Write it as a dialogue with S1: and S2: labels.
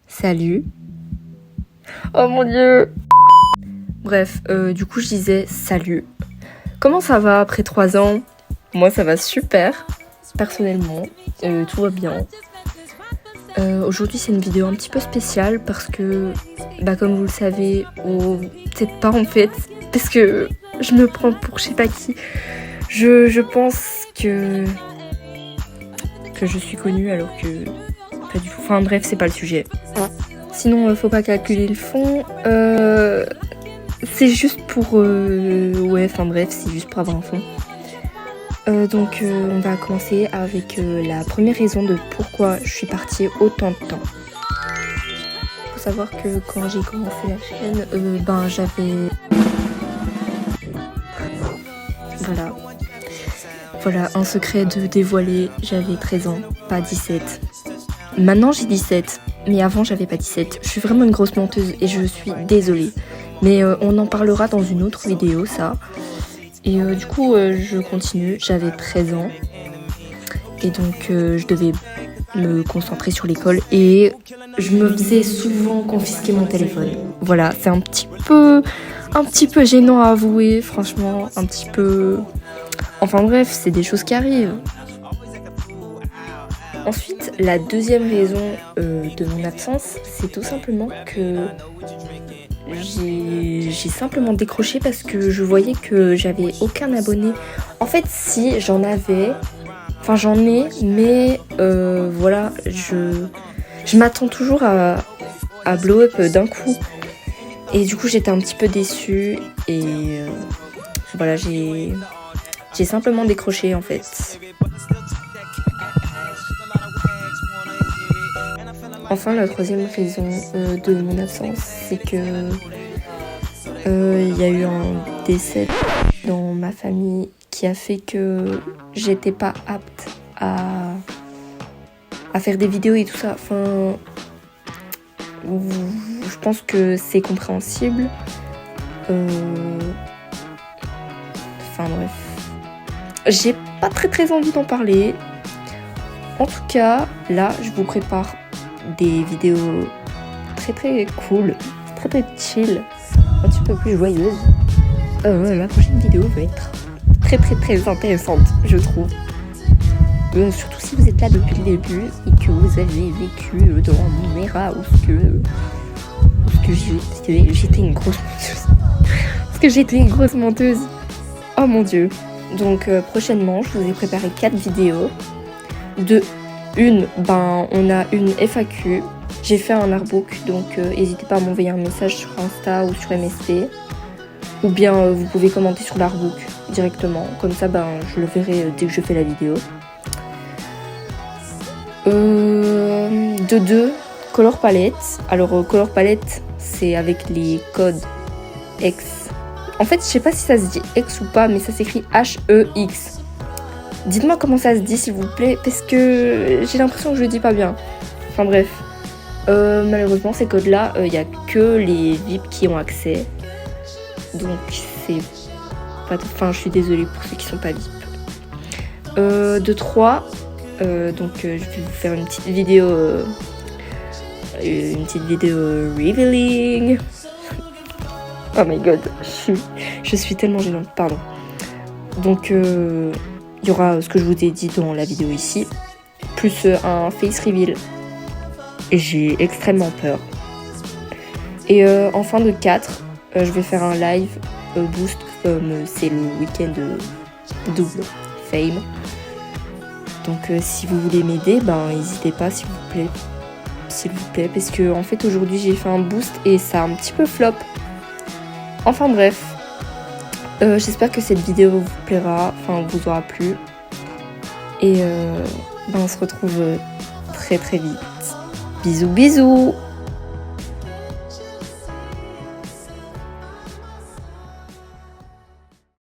S1: Salut. Oh mon dieu. Bref, du coup je disais salut. Comment ça va après 3 ans? Moi ça va super, personnellement, tout va bien. Aujourd'hui c'est une vidéo un petit peu spéciale parce que, comme vous le savez, ou peut-être pas en fait, parce que je me prends pour je sais pas qui. Je pense que je suis connue alors que pas du tout. Enfin bref, c'est pas le sujet. Sinon, faut pas calculer le fond. C'est juste pour... c'est juste pour avoir un fond. Donc, on va commencer avec la première raison de pourquoi je suis partie autant de temps. Faut savoir que quand j'ai commencé la chaîne, j'avais... Voilà, un secret de dévoiler, j'avais 13 ans, pas 17. Maintenant j'ai 17, mais avant j'avais pas 17. Je suis vraiment une grosse menteuse et je suis désolée. Mais on en parlera dans une autre vidéo, ça. Et du coup, je continue. J'avais 13 ans. Et donc, je devais me concentrer sur l'école. Et je me faisais souvent confisquer mon téléphone. Voilà, c'est un petit peu gênant à avouer, franchement. Un petit peu... Enfin bref, c'est des choses qui arrivent. Ensuite, la deuxième raison de mon absence, c'est tout simplement que j'ai simplement décroché parce que je voyais que j'avais aucun abonné. En fait, si, j'en ai, mais voilà, je m'attends toujours à blow up d'un coup. Et du coup, j'étais un petit peu déçue et voilà, j'ai simplement décroché en fait. Enfin, la troisième raison de mon absence, c'est que il y a eu un décès dans ma famille qui a fait que j'étais pas apte à faire des vidéos et tout ça. Enfin, je pense que c'est compréhensible. Enfin bref, j'ai pas très envie d'en parler. En tout cas, là, je vous prépare des vidéos très cool, très chill, un petit peu plus joyeuse. La prochaine vidéo va être très intéressante, je trouve. Surtout si vous êtes là depuis le début et que vous avez vécu dans mon era où j'étais une grosse menteuse. Parce que j'étais une grosse menteuse. Oh mon dieu. Donc prochainement, je vous ai préparé 4 vidéos. On a une FAQ. J'ai fait un artbook, donc n'hésitez pas à m'envoyer un message sur Insta ou sur MST. Ou bien vous pouvez commenter sur l'artbook directement. Comme ça, je le verrai dès que je fais la vidéo. De 2, Color Palette. Alors, Color Palette, c'est avec les codes X. En fait, je sais pas si ça se dit X ou pas, mais ça s'écrit HEX. Dites-moi comment ça se dit s'il vous plaît, parce que j'ai l'impression que je le dis pas bien. Enfin bref. Malheureusement, ces codes-là, il n'y a que les VIP qui ont accès. Donc c'est pas... Enfin, je suis désolée pour ceux qui sont pas VIP. De 3, je vais vous faire une petite vidéo... revealing. Oh my god, je suis tellement gênante, pardon. Donc... il y aura ce que je vous ai dit dans la vidéo ici, plus un face reveal. J'ai extrêmement peur. Et en fin de 4, je vais faire un live boost comme c'est le week-end double fame. Donc si vous voulez m'aider, n'hésitez pas s'il vous plaît, parce que en fait aujourd'hui j'ai fait un boost et ça a un petit peu flop. Enfin bref. J'espère que cette vidéo vous plaira, vous aura plu. Et on se retrouve très vite. Bisous.